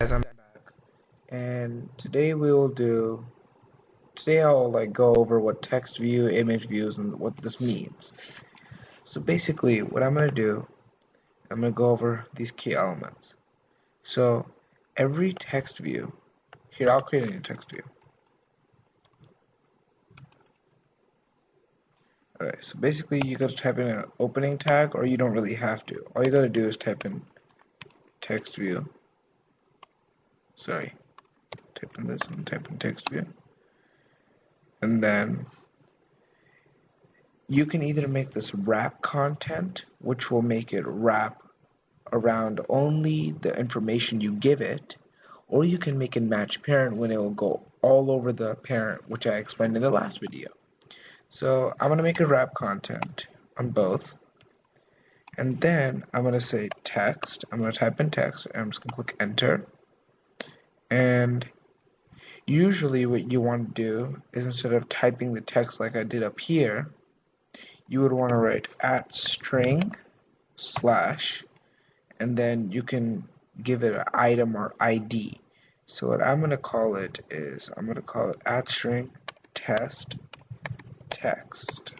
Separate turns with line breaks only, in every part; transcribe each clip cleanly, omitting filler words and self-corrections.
Guys, I'm back, and today I'll go over what text view, image views, and what this means. So basically, what I'm gonna do, I'm gonna go over these key elements. So every text view, here I'll create a new text view. Okay, so basically you gotta type in an opening tag, or you don't really have to. All you gotta do is type in text view. Sorry, type in this and type in text view, and then you can either make this wrap content, which will make it wrap around only the information you give it, or you can make it match parent when it will go all over the parent, which I explained in the last video. So I'm going to make a wrap content on both, and then I'm going to say text. I'm going to type in text, and I'm just going to click enter. And usually what you want to do is, instead of typing the text like I did up here, you would want to write @string/ and then you can give it an item or ID. So what I'm going to call it is, I'm going to call it @string test text.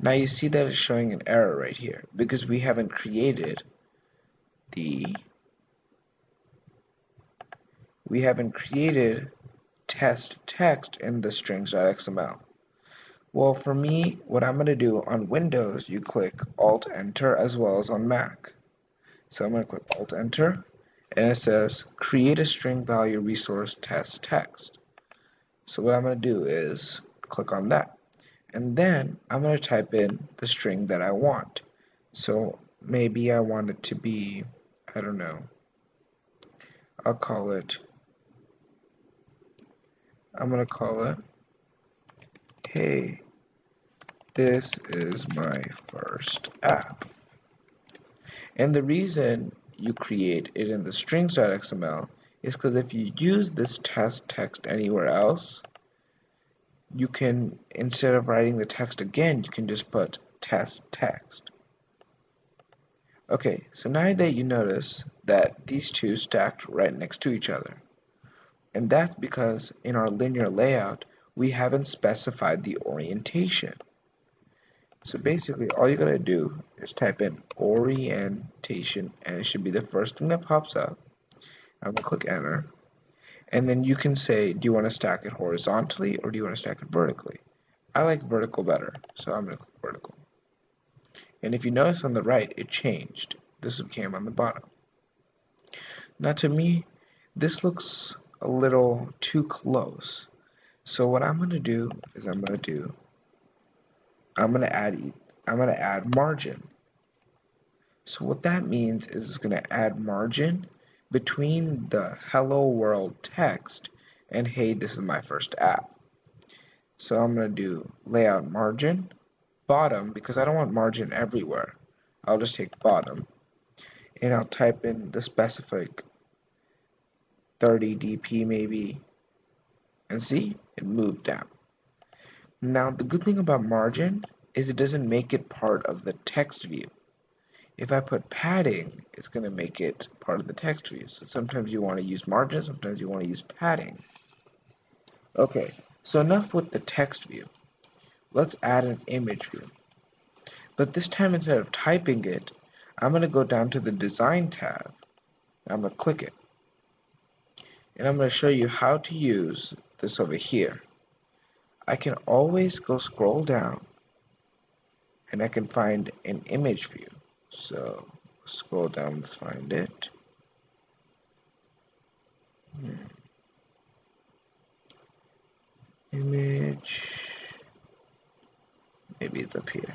Now you see that it's showing an error right here because we haven't created test text in the strings.xml. Well, for me, what I'm going to do on Windows, you click Alt Enter, as well as on Mac. So I'm going to click Alt Enter, and it says create a string value resource test text. So what I'm going to do is click on that, and then I'm going to type in the string that I want. So maybe I want it to be, I don't know, I'm going to call it, hey, this is my first app. And the reason you create it in the strings.xml is because if you use this test text anywhere else, you can, instead of writing the text again, you can just put test text. Okay, so now that you notice that these two stacked right next to each other, and that's because in our linear layout, we haven't specified the orientation. So basically, all you gotta do is type in orientation, and it should be the first thing that pops up. I'm gonna click enter, and then you can say, do you want to stack it horizontally or do you want to stack it vertically? I like vertical better, so I'm gonna click vertical. And if you notice on the right, it changed. This became on the bottom. Now to me, this looks a little too close. So what I'm gonna do is I'm gonna add margin. So what that means is it's gonna add margin between the hello world text and hey, this is my first app. So I'm gonna do layout margin bottom, because I don't want margin everywhere. I'll just take bottom, and I'll type in the specific 30 dp maybe, and see, it moved down. Now the good thing about margin is it doesn't make it part of the text view. If I put padding, it's going to make it part of the text view. So sometimes you want to use margin, sometimes you want to use padding. Okay, so enough with the text view. Let's add an image view. But this time, instead of typing it, I'm going to go down to the Design tab. I'm going to click it. And I'm going to show you how to use this over here. I can always go scroll down, and I can find an image view. So scroll down, let's find it. Image, maybe it's up here.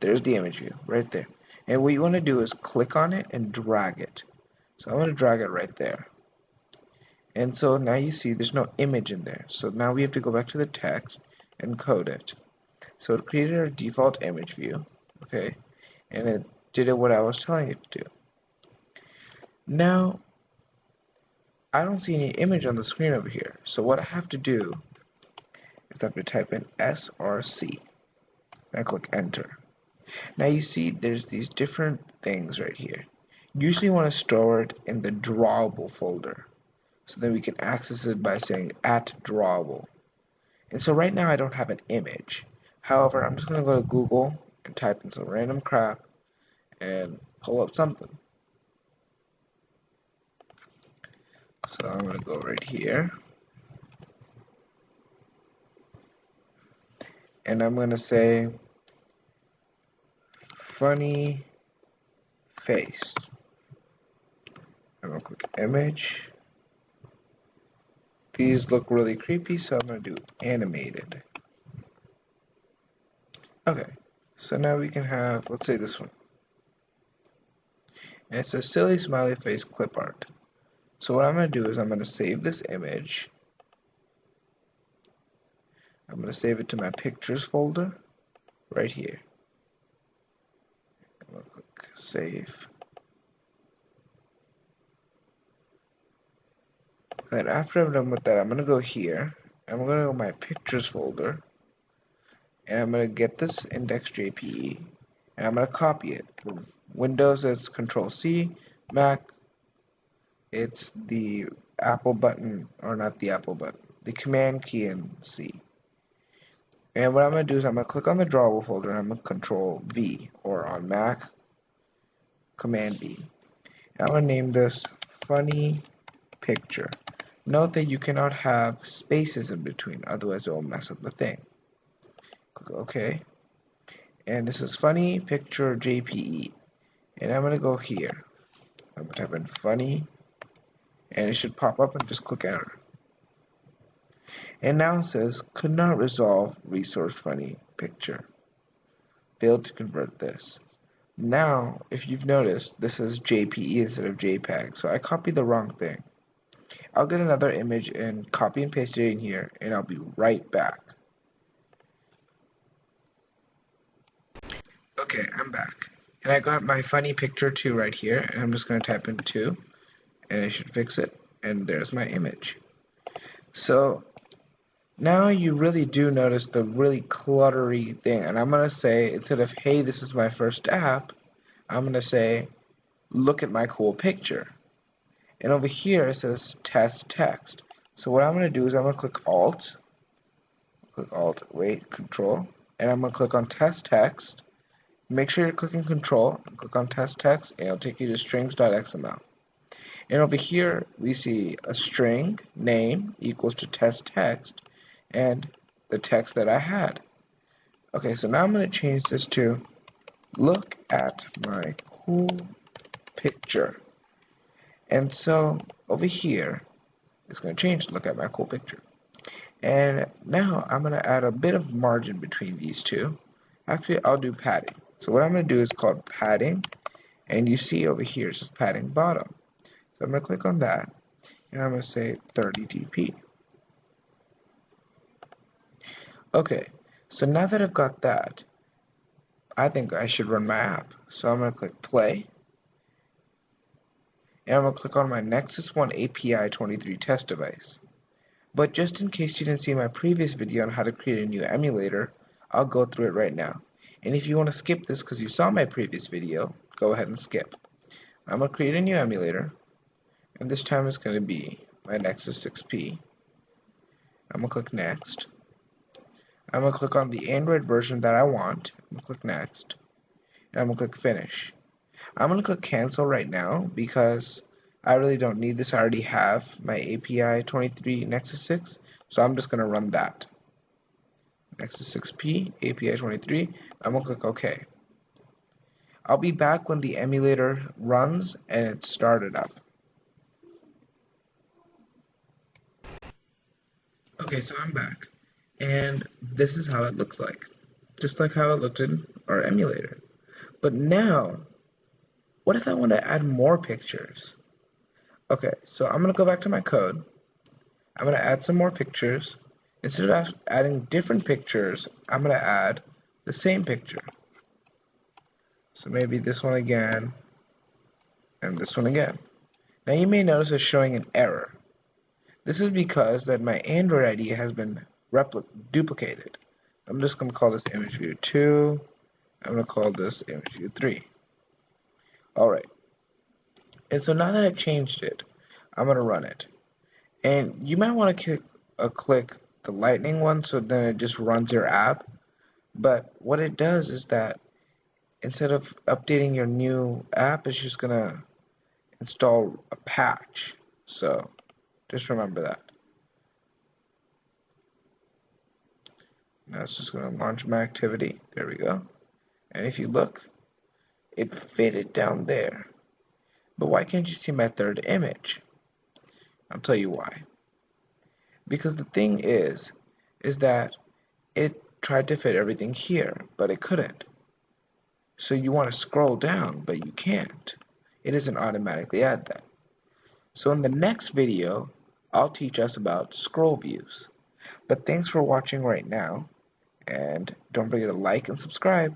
There's the image view right there. And what you want to do is click on it and drag it. So I'm going to drag it right there. And so now you see there's no image in there. So now we have to go back to the text and code it. So it created our default image view, okay, and it did it what I was telling it to do. Now, I don't see any image on the screen over here. So what I have to do is I have to type in src, and I click enter. Now you see there's these different things right here. Usually want to store it in the drawable folder. So then we can access it by saying @drawable. And so right now I don't have an image. However, I'm just going to go to Google and type in some random crap and pull up something. So I'm going to go right here. And I'm going to say funny face. I'm going to click image. These look really creepy, so I'm going to do animated. Okay, so now we can have, let's say this one. And it's a silly smiley face clip art. So what I'm going to do is I'm going to save this image. I'm going to save it to my pictures folder right here. I'm going to click save. And then after I'm done with that, I'm going to go here. I'm going to go to my pictures folder. And I'm going to get this index.jpg. And I'm going to copy it. For Windows, it's Control-C. Mac, it's the Apple button, or not the Apple button, the Command key and C. And what I'm going to do is I'm going to click on the drawable folder and I'm going to Control-V, or on Mac, Command-V. I'm going to name this funny picture. Note that you cannot have spaces in between, otherwise it will mess up the thing. Click OK. And this is funny picture JPE. And I'm going to go here. I'm going to type in funny. And it should pop up and just click enter. And now it says could not resolve resource funny picture. Failed to convert this. Now, if you've noticed, this is JPE instead of JPEG. So I copied the wrong thing. I'll get another image and copy and paste it in here, and I'll be right back. Okay, I'm back. And I got my funny picture 2 right here, and I'm just going to type in 2, and it should fix it, and there's my image. So now you really do notice the really cluttery thing, and I'm going to say, instead of, hey, this is my first app, I'm going to say, look at my cool picture. And over here it says test text. So what I'm going to do is I'm going to click Alt, Control, and I'm going to click on test text. Make sure you're clicking Control and click on test text, and it'll take you to strings.xml. And over here we see a string name equals to test text and the text that I had. Okay, so now I'm going to change this to look at my cool picture. And so over here it's going to change to look at my cool picture. And now I'm going to add a bit of margin between these two. Actually, I'll do padding. So what I'm going to do is called padding, and you see over here it says padding bottom. So I'm going to click on that, and I'm going to say 30 dp. Okay, so now that I've got that, I think I should run my app. So I'm going to click play, and I'm going to click on my Nexus 1 API 23 test device. But just in case you didn't see my previous video on how to create a new emulator, I'll go through it right now. And if you want to skip this because you saw my previous video, go ahead and skip. I'm going to create a new emulator, and this time it's going to be my Nexus 6P. I'm going to click next. I'm going to click on the Android version that I want. I'm going to click next, and I'm going to click finish. I'm going to click cancel right now because I really don't need this. I already have my API 23 Nexus 6, so I'm just going to run that. Nexus 6P, API 23, I'm going to click OK. I'll be back when the emulator runs and it's started up. Okay, so I'm back, and this is how it looks like. Just like how it looked in our emulator. But now, what if I want to add more pictures? Okay, so I'm going to go back to my code. I'm going to add some more pictures. Instead of adding different pictures, I'm going to add the same picture. So maybe this one again, and this one again. Now you may notice it's showing an error. This is because that my Android ID has been duplicated. I'm just going to call this image view 2. I'm going to call this image view 3. Alright. And so now that I changed it, I'm going to run it. And you might want to click the lightning one so then it just runs your app. But what it does is that instead of updating your new app, it's just going to install a patch. So just remember that. Now it's just going to launch my activity. There we go. And if you look, it fitted down there. But why can't you see my third image? I'll tell you why. Because the thing is that it tried to fit everything here, but it couldn't. So you want to scroll down, but you can't. It doesn't automatically add that. So in the next video, I'll teach us about scroll views. But thanks for watching right now, and don't forget to like and subscribe.